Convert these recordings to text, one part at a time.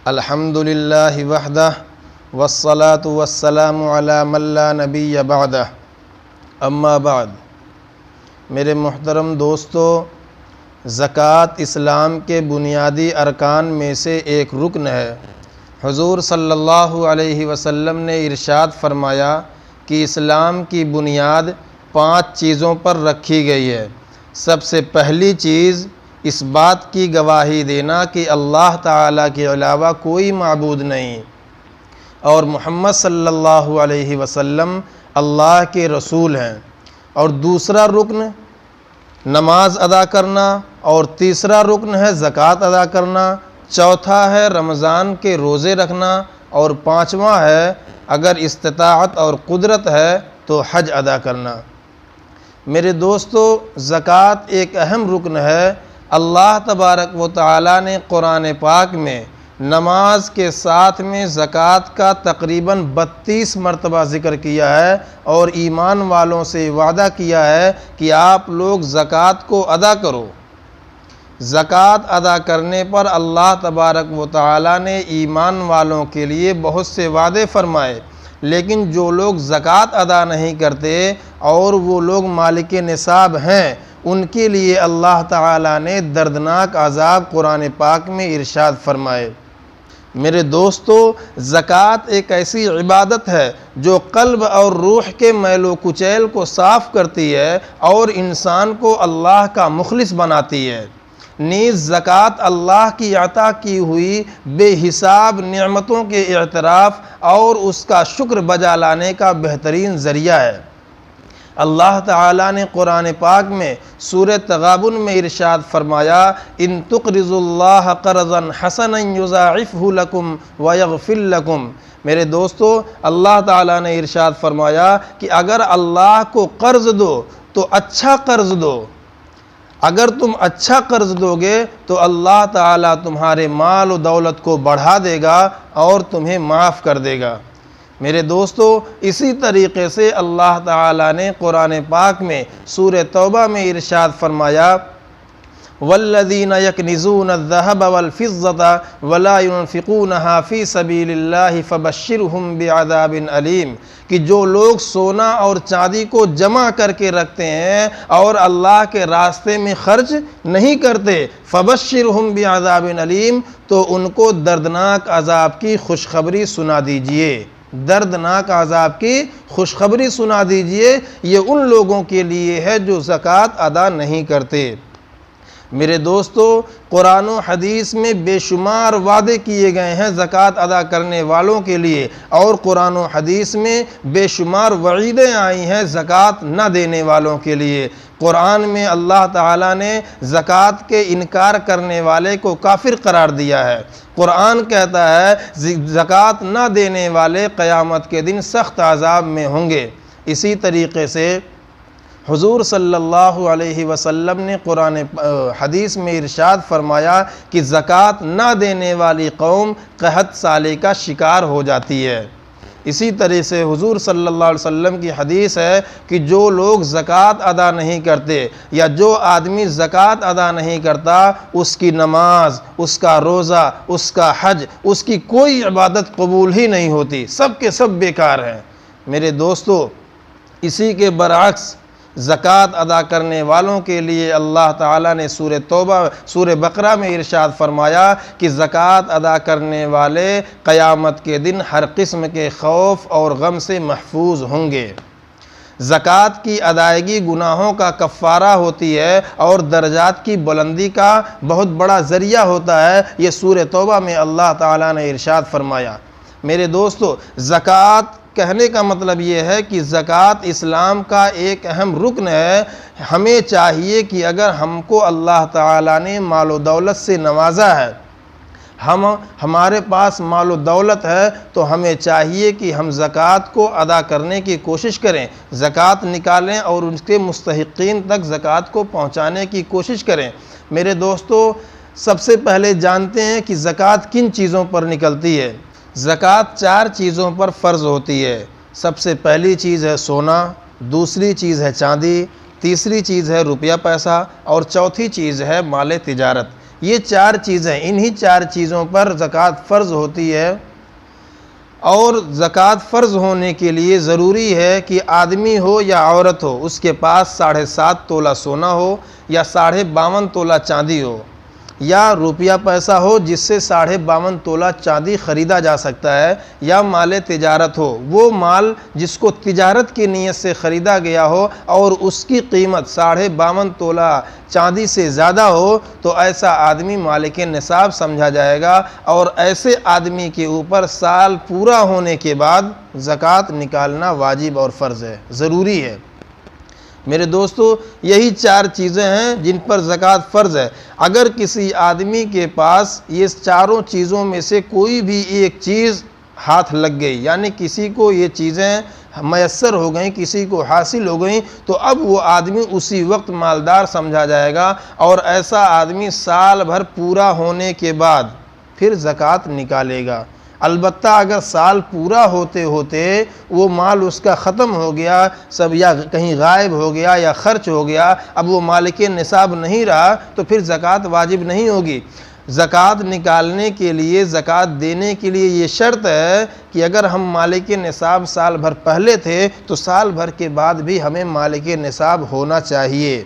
अल्हम्दुलिल्लाहि वहदह वस्सलातु वस्सलामु अला मन ला नबिय्य बअदह, अम्मा बाद। मेरे मुहतरम दोस्तों, ज़कात इस्लाम के बुनियादी अरकान में से एक रुकन है। हुज़ूर सल्लल्लाहु अलैहि वसल्लम ने इरशाद फरमाया कि इस्लाम की बुनियाद 5 चीज़ों पर रखी गई है। सबसे पहली चीज़ इस बात की गवाही देना कि अल्लाह ताला के अलावा कोई माबूद नहीं और मुहम्मद सल्लल्लाहु अलैहि वसल्लम अल्लाह के रसूल हैं। और दूसरा रुकन नमाज अदा करना, और तीसरा रुकन है ज़कात अदा करना, चौथा है रमज़ान के रोज़े रखना, और पाँचवा है अगर इस्तिताअत और कुदरत है तो हज अदा करना। मेरे दोस्तों, ज़कात एक अहम रुकन है। अल्लाह तबारक व तआला ने कुरान पाक में नमाज के साथ में ज़कात का तकरीबन 32 मरतबा ज़िक्र किया है और ईमान वालों से वादा किया है कि आप लोग ज़कात को अदा करो। ज़कात अदा करने पर अल्लाह तबारक व तआला ने ईमान वालों के लिए बहुत से वादे फरमाए, लेकिन जो लोग ज़कात अदा नहीं करते और वो लोग मालिक निसाब हैं, उनके लिए अल्लाह ताला ने दर्दनाक अज़ाब कुरान पाक में इरशाद फरमाए। मेरे दोस्तों, ज़कात एक ऐसी इबादत है जो क़ल्ब और रूह के मैलो कुचैल को साफ़ करती है और इंसान को अल्लाह का मुखलिस बनाती है। नीज़ ज़कात अल्लाह की अता की हुई बेहिसाब नेमतों के इतराफ़ और उसका शुक्र बजा लाने का बेहतरीन ज़रिया है। अल्लाह ताला ने कुरान पाक में सूरह तगाबुन में इरशाद फरमाया, इन तुक़रिज़ुल्लाह क़र्ज़न हसनन युज़ाइफ़हु लकुम व यग़फ़िर लकुम। मेरे दोस्तों, अल्लाह ताला ने इरशाद फरमाया कि अगर अल्लाह को कर्ज़ दो तो अच्छा कर्ज़ दो। अगर तुम अच्छा कर्ज़ दोगे तो अल्लाह ताला तुम्हारे माल और दौलत को बढ़ा देगा और तुम्हें माफ़ कर देगा। मेरे दोस्तों, इसी तरीक़े से अल्लाह ताला ने कुरान पाक में सूरह तौबा में इरशाद फरमाया, वल्लज़ीना यकनिज़ून अज़्ज़हब वल-फ़िज़्ज़ता वला युनफ़िक़ूनहा फ़ी सबीलिल्लाहि फ़बश्शिरहुम बिअज़ाबिन अलीम, कि जो लोग सोना और चांदी को जमा करके रखते हैं और अल्लाह के रास्ते में खर्च नहीं करते, फ़बश्शिरहुम बिअज़ाबिन अलीम, तो उनको दर्दनाक अज़ाब की खुशखबरी सुना दीजिए। दर्दनाक अज़ाब की खुशखबरी सुना दीजिए। ये उन लोगों के लिए है जो ज़कात अदा नहीं करते। मेरे दोस्तों, कुरान और हदीस में बेशुमार वादे किए गए हैं ज़कात अदा करने वालों के लिए, और कुरान और हदीस में बेशुमार वईदें आई हैं ज़कात न देने वालों के लिए। कुरान में अल्लाह ताला ने ज़कात के इनकार करने वाले को काफिर करार दिया है। कुरान कहता है ज़कात न देने वाले क़यामत के दिन सख्त अज़ाब में होंगे। इसी तरीक़े से हुज़ूर सल्लल्लाहु अलैहि वसल्लम ने कुरान हदीस में इरशाद फरमाया कि ज़कात ना देने वाली कौम कहत साले का शिकार हो जाती है। इसी तरह से हुज़ूर सल्लल्लाहु अलैहि वसल्लम की हदीस है कि जो लोग ज़कात अदा नहीं करते या जो आदमी ज़कात अदा नहीं करता, उसकी नमाज, उसका रोज़ा, उसका हज, उसकी कोई इबादत कबूल ही नहीं होती, सब के सब बेकार हैं। मेरे दोस्तों, इसी के बरअक्स ज़कात अदा करने वालों के लिए अल्लाह ताला ने सूरह बकरा में इरशाद फरमाया कि ज़कात अदा करने वाले क़यामत के दिन हर किस्म के खौफ और गम से महफूज होंगे। ज़कात की अदायगी गुनाहों का कफ़ारा होती है और दर्जात की बुलंदी का बहुत बड़ा ज़रिया होता है। ये सूरह तौबा में अल्लाह ताला ने इरशाद फरमाया। मेरे दोस्तों, ज़कात कहने का मतलब ये है कि ज़कात इस्लाम का एक अहम रुकन है। हमें चाहिए कि अगर हमको अल्लाह ताला ने मालो दौलत से नवाजा है, हमारे पास मालो दौलत है, तो हमें चाहिए कि हम ज़कात को अदा करने की कोशिश करें, ज़कात निकालें और उसके मुस्तहिक़ीन तक ज़कात को पहुँचाने की कोशिश करें। मेरे दोस्तों, सबसे पहले जानते हैं कि ज़कात किन चीज़ों पर निकलती है। ज़कात 4 चीज़ों पर फ़र्ज़ होती है। सबसे पहली चीज़ है सोना, दूसरी चीज़ है चांदी, तीसरी चीज़ है रुपया पैसा और चौथी चीज़ है माल तिजारत। ये 4 चीज़ें, इन्हीं 4 चीज़ों पर ज़कात फ़र्ज़ होती है। और ज़कात फ़र्ज़ होने के लिए ज़रूरी है कि आदमी हो या औरत हो, उसके पास 7.5 तोला सोना हो या 52.5 तोला चांदी हो, या रुपया पैसा हो जिससे 52.5 तोला चांदी ख़रीदा जा सकता है, या माल तिजारत हो, वो माल जिसको तिजारत की नीयत से ख़रीदा गया हो और उसकी कीमत 52.5 तोला चांदी से ज़्यादा हो, तो ऐसा आदमी मालिक निसाब समझा जाएगा। और ऐसे आदमी के ऊपर साल पूरा होने के बाद ज़कात निकालना वाजिब और फ़र्ज़ है, ज़रूरी है। मेरे दोस्तों, यही 4 चीज़ें हैं जिन पर ज़कात फ़र्ज़ है। अगर किसी आदमी के पास ये चारों चीज़ों में से कोई भी एक चीज़ हाथ लग गई, यानी किसी को ये चीज़ें मयस्सर हो गई, किसी को हासिल हो गई, तो अब वो आदमी उसी वक्त मालदार समझा जाएगा। और ऐसा आदमी साल भर पूरा होने के बाद फिर ज़कात निकालेगा। अलबत्ता अगर साल पूरा होते होते वो माल उसका ख़त्म हो गया सब, या कहीं गायब हो गया या ख़र्च हो गया, अब वो मालिक निसाब नहीं रहा, तो फिर ज़कात वाजिब नहीं होगी। ज़कात निकालने के लिए, ज़कात देने के लिए ये शर्त है कि अगर हम मालिक निसाब साल भर पहले थे तो साल भर के बाद भी हमें मालिक निसाब होना चाहिए।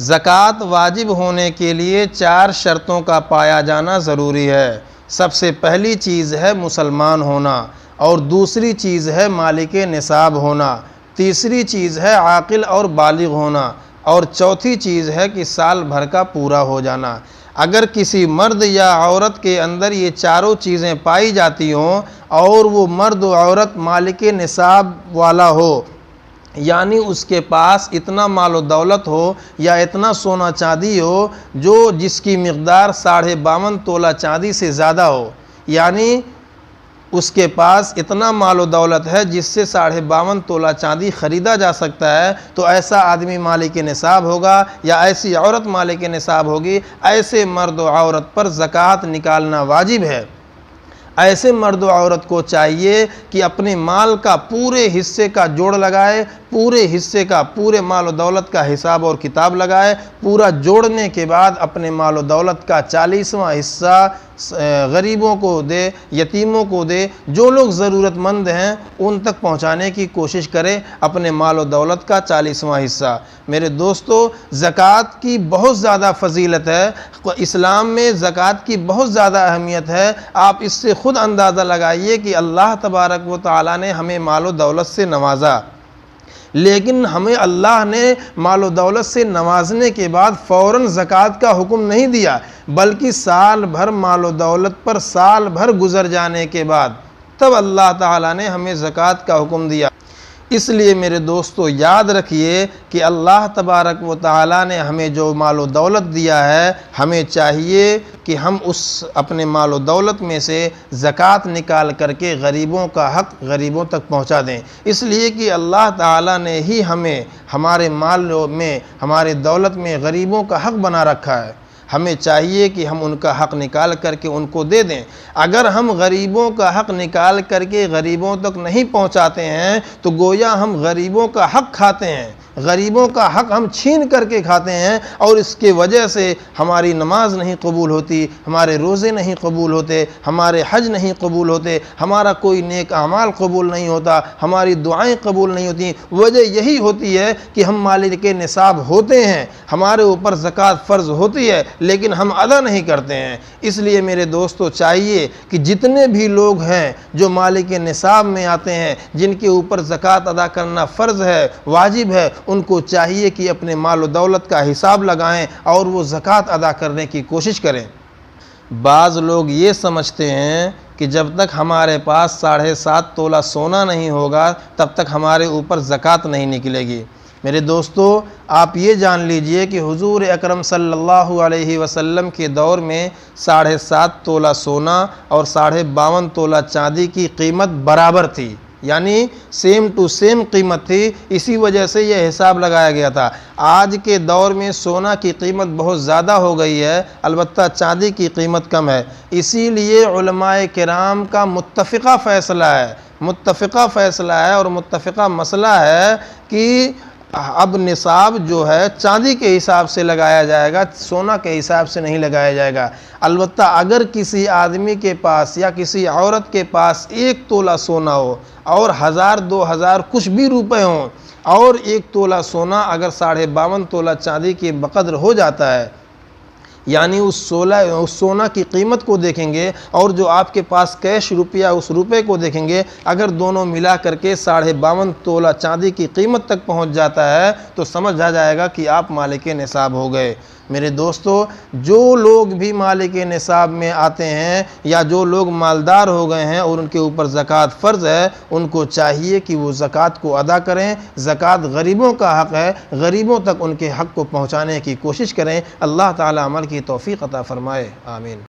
ज़कात वाजिब होने के लिए 4 शर्तों का पाया जाना ज़रूरी है। सबसे पहली चीज़ है मुसलमान होना, और दूसरी चीज़ है मालिक निसाब होना, तीसरी चीज़ है आकिल और बालिग होना, और चौथी चीज़ है कि साल भर का पूरा हो जाना। अगर किसी मर्द या औरत के अंदर ये चारों चीज़ें पाई जाती हों और वो मर्द और औरत मालिक निसाब वाला हो, यानी उसके पास इतना मालो दौलत हो या इतना सोना चांदी हो जो जिसकी मिक़दार 52.5 तोला चांदी से ज़्यादा हो, यानी उसके पास इतना मालो दौलत है जिससे 52.5 तोला चांदी ख़रीदा जा सकता है, तो ऐसा आदमी मालिक निसाब होगा या ऐसी औरत मालिक निसाब होगी। ऐसे मर्द और औरत पर ज़कात निकालना वाजिब है। ऐसे मर्द और औरत को चाहिए कि अपने माल का पूरे हिस्से का जोड़ लगाए, पूरे हिस्से का, पूरे माल और दौलत का हिसाब और किताब लगाए। पूरा जोड़ने के बाद अपने माल और दौलत का 40वां हिस्सा गरीबों को दे, यतीमों को दे, जो लोग ज़रूरतमंद हैं उन तक पहुंचाने की कोशिश करें अपने माल और दौलत का 40वां हिस्सा। मेरे दोस्तों, ज़कात की बहुत ज़्यादा फजीलत है, इस्लाम में ज़कात की बहुत ज़्यादा अहमियत है। आप इससे ख़ुद अंदाज़ा लगाइए कि अल्लाह तबारक व तआला ने हमें माल और दौलत से नवाजा, लेकिन हमें अल्लाह ने मालो दौलत से नवाजने के बाद फ़ौरन ज़कात का हुक्म नहीं दिया, बल्कि साल भर मालो दौलत पर साल भर गुज़र जाने के बाद तब अल्लाह ताला ने हमें ज़कात का हुक्म दिया। इसलिए मेरे दोस्तों, याद रखिए कि अल्लाह तबारक व तआला ने हमें जो मालो दौलत दिया है, हमें चाहिए कि हम उस अपने मालो दौलत में से ज़कात निकाल करके गरीबों का हक़ गरीबों तक पहुंचा दें। इसलिए कि अल्लाह ताला ने ही हमें हमारे माल में, हमारे दौलत में गरीबों का हक़ बना रखा है। हमें चाहिए कि हम उनका हक़ निकाल करके उनको दे दें। अगर हम गरीबों का हक़ निकाल करके गरीबों तक नहीं पहुंचाते हैं तो गोया हम गरीबों का हक़ खाते हैं, गरीबों का हक़ हम छीन करके खाते हैं, और इसके वजह से हमारी नमाज नहीं कबूल होती, हमारे रोज़े नहीं कबूल होते, हमारे हज नहीं कबूल होते, हमारा कोई नेक अमाल कबूल नहीं होता, हमारी दुआएं कबूल नहीं होती। वजह यही होती है कि हम मालिक निसाब होते हैं, हमारे ऊपर ज़कात फ़र्ज़ होती है, लेकिन हम अदा नहीं करते हैं। इसलिए मेरे दोस्तों, चाहिए कि जितने भी लोग हैं जो मालिक निसाब में आते हैं, जिनके ऊपर ज़कात अदा करना फ़र्ज़ है, वाजिब है, उनको चाहिए कि अपने माल और दौलत का हिसाब लगाएं और वो ज़कात अदा करने की कोशिश करें। बाज़ लोग ये समझते हैं कि जब तक हमारे पास 7.5 तोला सोना नहीं होगा तब तक हमारे ऊपर ज़कात नहीं निकलेगी। मेरे दोस्तों, आप ये जान लीजिए कि हुज़ूर अकरम सल्लल्लाहु अलैहि वसल्लम के दौर में 7.5 तोला सोना और 52.5 तोला चांदी की कीमत बराबर थी, यानी सेम टू सेम कीमत थी। इसी वजह से यह हिसाब लगाया गया था। आज के दौर में सोना की कीमत बहुत ज़्यादा हो गई है, अलबत्ता चांदी की कीमत कम है। इसीलिए उलमाए किराम का मुत्तफ़िक़ा फ़ैसला है, मुत्तफ़िक़ा फ़ैसला है और मुत्तफ़िक़ा मसला है कि अब निसाब जो है चांदी के हिसाब से लगाया जाएगा, सोना के हिसाब से नहीं लगाया जाएगा। अलबत्ता अगर किसी आदमी के पास या किसी औरत के पास 1 तोला सोना हो और 1000 2000 कुछ भी रुपए हों, और 1 तोला सोना अगर 52.5 तोला चांदी के बकद्र हो जाता है, यानी उस सोना की कीमत को देखेंगे और जो आपके पास कैश रुपया उस रुपए को देखेंगे, अगर दोनों मिला करके 52.5 तोला चांदी की कीमत तक पहुंच जाता है तो समझ आ जाएगा कि आप मालिक निसाब हो गए। मेरे दोस्तों, जो लोग भी मालिक निसाब में आते हैं या जो लोग मालदार हो गए हैं और उनके ऊपर ज़कात फ़र्ज़ है, उनको चाहिए कि वो ज़कात को अदा करें। ज़कात गरीबों का हक़ है, गरीबों तक उनके हक़ को पहुँचाने की कोशिश करें। अल्लाह ताला अमल की तौफ़ीक़ अता फ़रमाए। आमीन।